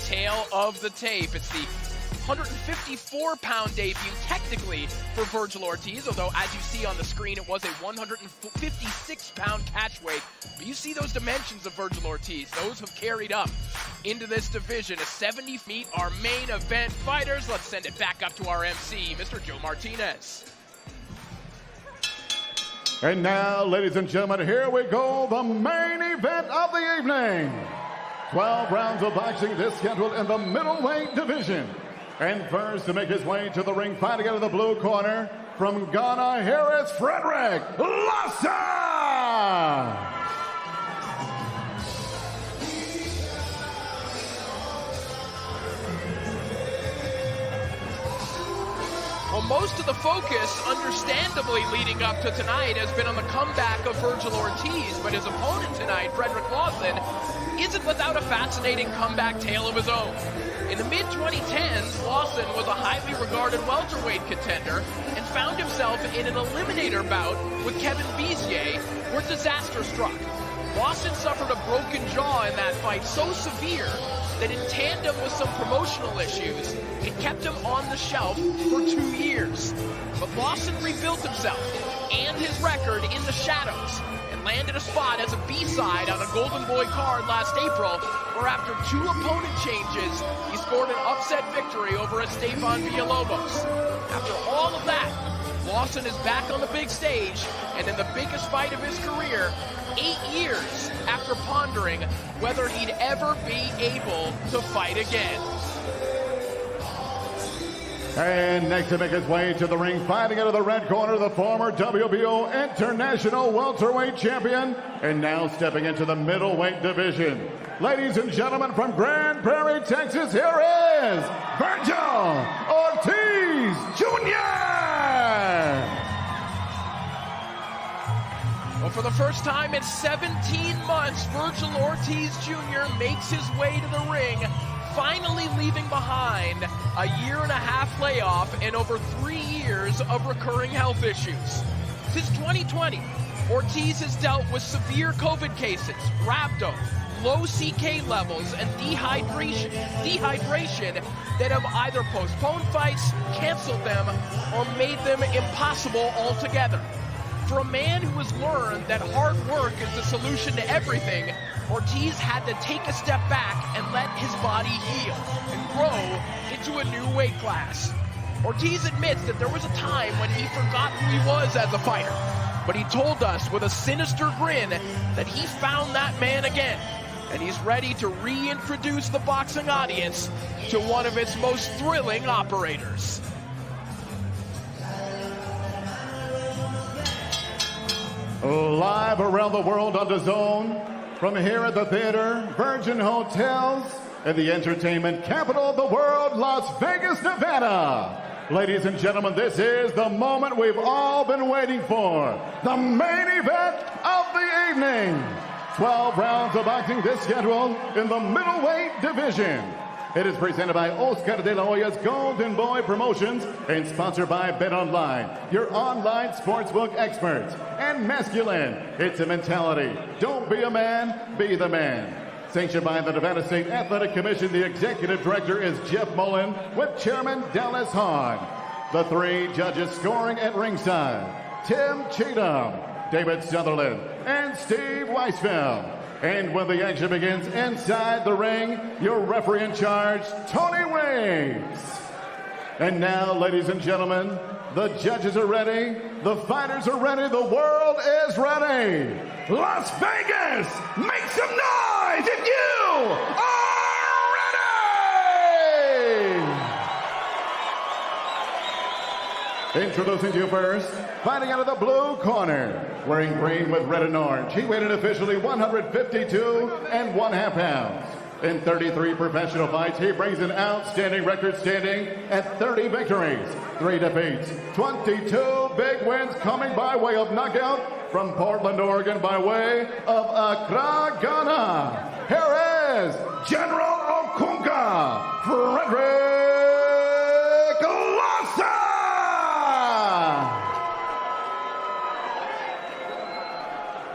tale of the tape. It's the 154-pound debut, technically, for Vergil Ortiz, although, as you see on the screen, it was a 156-pound catch weight. But you see those dimensions of Vergil Ortiz. Those have carried up into this division. A 70 feet, our main event fighters. Let's send it back up to our MC, Mr. Joe Martinez. And now, ladies and gentlemen, here we go, the main event of the evening. 12 rounds of boxing this scheduled in the middleweight division. And first to make his way to the ring, fighting out of the blue corner, from Ghana, here is Fredrick Lawson! Well, most of the focus, understandably leading up to tonight, has been on the comeback of Vergil Ortiz, but his opponent tonight, Fredrick Lawson, isn't without a fascinating comeback tale of his own. In the mid-2010s, Lawson was a highly regarded welterweight contender and found himself in an eliminator bout with Kevin Bizier, where disaster struck. Lawson suffered a broken jaw in that fight so severe that in tandem with some promotional issues, it kept him on the shelf for 2 years. But Lawson rebuilt himself and his record in the shadows and landed a spot as a B-side on a Golden Boy card last April, where after 2 opponent changes, he scored an upset victory over Esteban Villalobos. After all of that, Lawson is back on the big stage, and in the biggest fight of his career, 8 years after pondering whether he'd ever be able to fight again. And next to make his way to the ring, fighting out of the red corner, the former WBO International Welterweight Champion, and now stepping into the middleweight division. Ladies and gentlemen, from Grand Prairie, Texas, here is Vergil Ortiz Jr. Well, for the first time in 17 months, Vergil Ortiz Jr. makes his way to the ring, finally leaving behind a 1.5-year layoff and over 3 years of recurring health issues. Since 2020, Ortiz has dealt with severe COVID cases, rhabdo, low CK levels, and dehydration that have either postponed fights, canceled them, or made them impossible altogether. For a man who has learned that hard work is the solution to everything, Ortiz had to take a step back and let his body heal and grow into a new weight class. Ortiz admits that there was a time when he forgot who he was as a fighter, but he told us with a sinister grin that he found that man again, and he's ready to reintroduce the boxing audience to one of its most thrilling operators. Live around the world on DAZN, from here at the theater, Virgin Hotels, in the entertainment capital of the world, Las Vegas, Nevada. Ladies and gentlemen, this is the moment we've all been waiting for. The main event of the evening. 12 rounds of boxing this schedule in the middleweight division. It is presented by Oscar de la Hoya's Golden Boy Promotions and sponsored by BetOnline, your online sportsbook experts. And Masculine, it's a mentality. Don't be a man, be the man. Sanctioned by the Nevada State Athletic Commission, the executive director is Jeff Mullen with Chairman Dallas Hahn. The 3 judges scoring at ringside: Tim Cheatham, David Sutherland, and Steve Weisfeld. And when the action begins inside the ring, your referee in charge, Tony Waves. And now, ladies and gentlemen, the judges are ready, the fighters are ready, the world is ready. Las Vegas, make some noise if you are ready! Introducing to you first, fighting out of the blue corner, wearing green with red and orange. He weighed in officially 152.5 pounds. In 33 professional fights, he brings an outstanding record, standing at 30 victories, 3 defeats, 22 big wins, coming by way of knockout from Portland, Oregon, by way of Accra, Ghana. Here is General Okunka, Fredrick Lawson!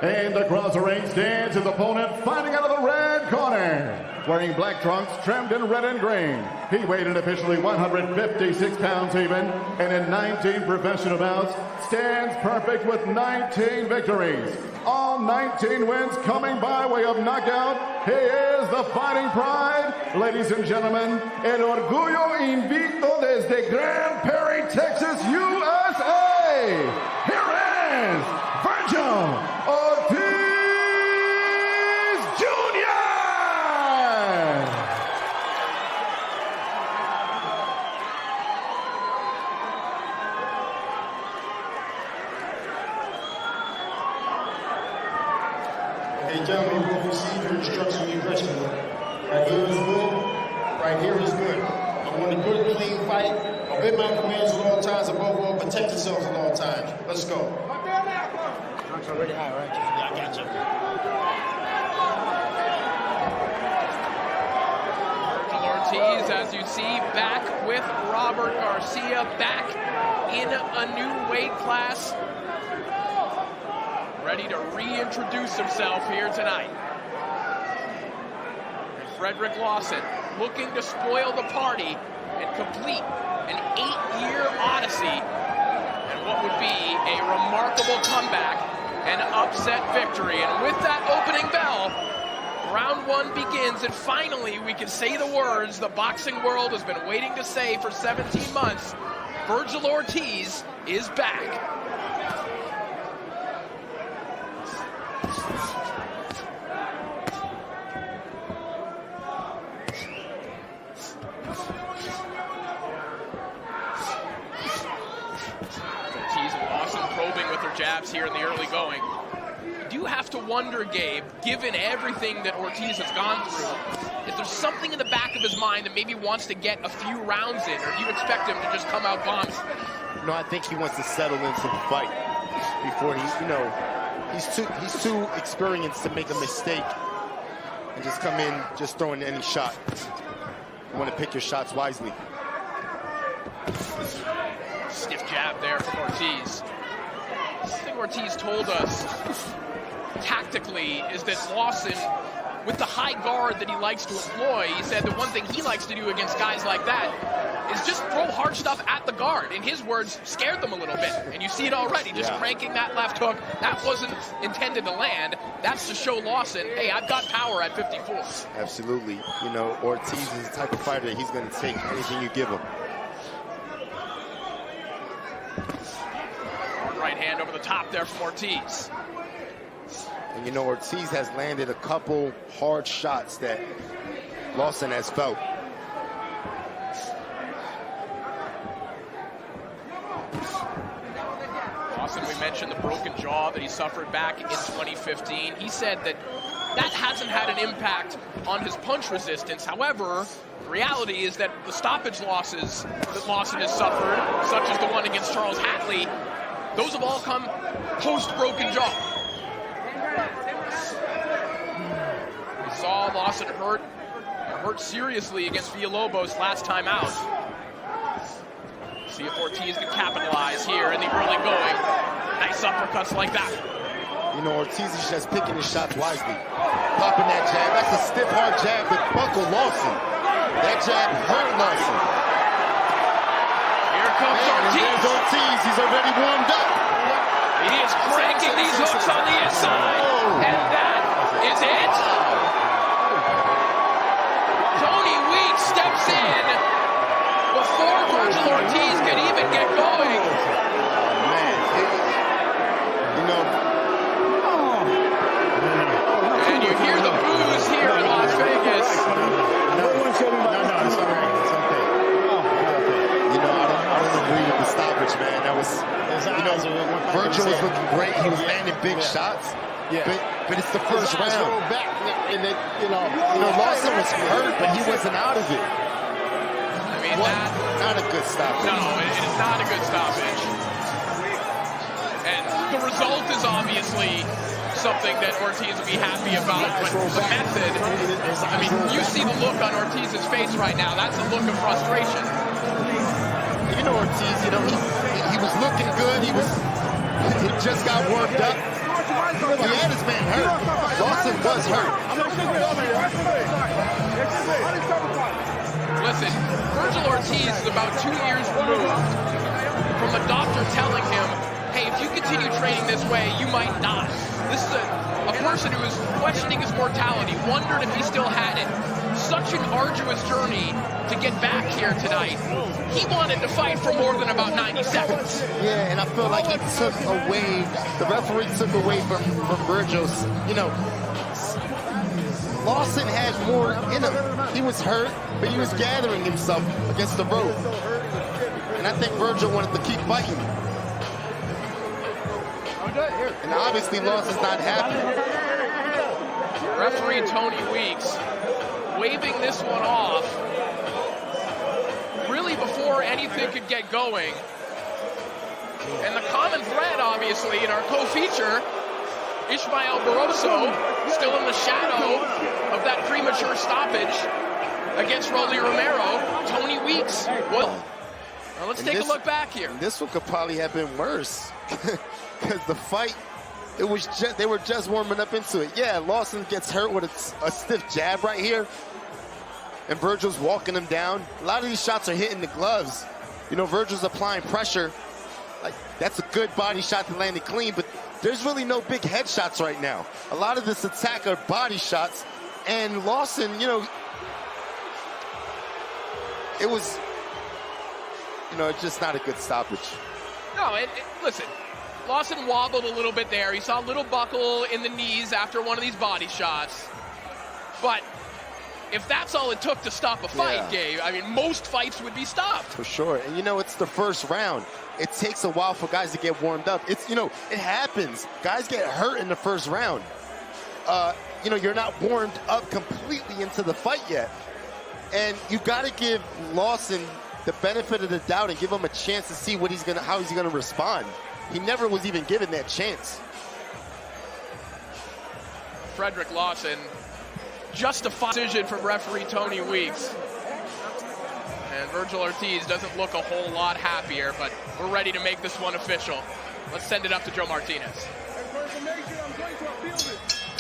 And across the ring stands his opponent, fighting out of the red corner. Wearing black trunks trimmed in red and green. He weighed in officially 156 pounds even, and in 19 professional bouts, stands perfect with 19 victories. All 19 wins coming by way of knockout. He is the Fighting Pride. Ladies and gentlemen, el orgullo invicto desde Grand Prairie, Texas, USA. Here is Vergil Ortiz Jr. Hey, gentlemen, you will receive your instruction when you're ready. Right here is good. Right here is good. I want a good, clean fight. Obey my commands at all times. Above all, protect yourselves at all times. Let's go. Trunk's already high, right? Yeah, I got you. Vergil Ortiz, as you see, back with Robert Garcia, back in a new weight class. Ready to reintroduce himself here tonight. Fredrick Lawson looking to spoil the party and complete an 8-year odyssey and what would be a remarkable comeback and upset victory. And with that opening bell, round one begins, and finally we can say the words the boxing world has been waiting to say for 17 months. Vergil Ortiz is back. Ortiz and Lawson probing with their jabs here in the early going. You do have to wonder, Gabe, given everything that Ortiz has gone through, is there something in the back of his mind that maybe wants to get a few rounds in, or do you expect him to just come out bombs? No, I think he wants to settle into the fight before he's too experienced to make a mistake and just come in just throwing any shot. You want to pick your shots wisely. Stiff jab there from Ortiz. The thing Ortiz told us tactically is that Lawson, with the high guard that he likes to employ, he said the one thing he likes to do against guys like that is just throw hard stuff at the guard. In his words, scared them a little bit. And you see it already, just cranking that left hook. That wasn't intended to land. That's to show Lawson, hey, I've got power at 54. Absolutely. You know, Ortiz is the type of fighter that he's going to take anything you give him. Right hand over the top there from Ortiz. And you know, Ortiz has landed a couple hard shots that Lawson has felt. Lawson, we mentioned the broken jaw that he suffered back in 2015. He said that hasn't had an impact on his punch resistance. However, the reality is that the stoppage losses that Lawson has suffered, such as the one against Charles Hatley, those have all come post-broken jaw. We saw Lawson hurt seriously against Villalobos last time out. See if Ortiz can capitalize here in the early going. Nice uppercuts like that. You know, Ortiz is just picking his shots wisely. Popping that jab. That's a stiff, hard jab that buckled Lawson. That jab hurt Lawson. Here comes Ortiz. Ortiz. He's already warmed up. He is cranking these hooks on the inside. And that is it. Tony Weeks steps in before Vergil Ortiz can even get going. Man, you know. And you hear the boos here in Las Vegas. No, it's all right. It's okay. You know, I don't agree with the stoppage, man. That was, you know, Vergil was looking great. He was landing big shots. Yeah. But it's the first round. You know, Lawson was hurt, but he wasn't out of it. I mean, not a good stoppage. No, it is not a good stoppage. And the result is obviously something that Ortiz will be happy about, but the method, I mean, you see the look on Ortiz's face right now. That's a look of frustration. You know, Ortiz, you know, he was looking good. He just got worked up. He had his man hurt. Lawson was hurt. Listen, Vergil Ortiz is about 2 years removed from a doctor telling him, hey, if you continue training this way, you might die. This is a person who was questioning his mortality, wondered if he still had it. Such an arduous journey to get back here tonight. He wanted to fight for more than about 90 seconds. Yeah, and I feel like he took away, the referee took away from Vergil's, you know, Lawson had more in him. He was hurt, but he was gathering himself against the rope. And I think Vergil wanted to keep fighting. And obviously Lawson's not happy. Referee Tony Weeks waving this one off really before anything could get going. And the common thread, obviously, in our co-feature, Ishmael Barroso, still in the shadow of that premature stoppage against Rolly Romero. Tony Weeks. Well, now let's take a look back here. This one could probably have been worse because the fight, it was just, they were just warming up into it. Yeah, Lawson gets hurt with a stiff jab right here, and Vergil's walking him down. A lot of these shots are hitting the gloves. You know, Vergil's applying pressure. Like, that's a good body shot that landed clean, but there's really no big head shots right now. A lot of this attack are body shots, and Lawson, you know, it was, you know, it's just not a good stoppage. No, listen, Lawson wobbled a little bit there. He saw a little buckle in the knees after one of these body shots. But if that's all it took to stop a fight, Gabe, I mean, most fights would be stopped. For sure. And, you know, it's the first round. It takes a while for guys to get warmed up. It's, you know, it happens. Guys get hurt in the first round. You know, you're not warmed up completely into the fight yet. And you got to give Lawson the benefit of the doubt and give him a chance to see what how he's gonna respond. He never was even given that chance. Fredrick Lawson, justified decision from referee Tony Weeks. And Vergil Ortiz doesn't look a whole lot happier, but we're ready to make this one official. Let's send it up to Joe Martinez.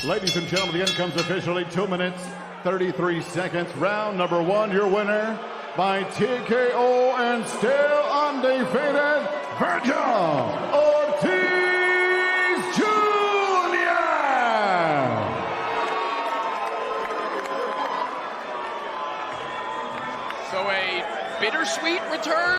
Ladies and gentlemen, the end comes officially 2 minutes, 33 seconds. Round number one, your winner by TKO and still undefeated, Vergil Ortiz Jr. So a bittersweet return.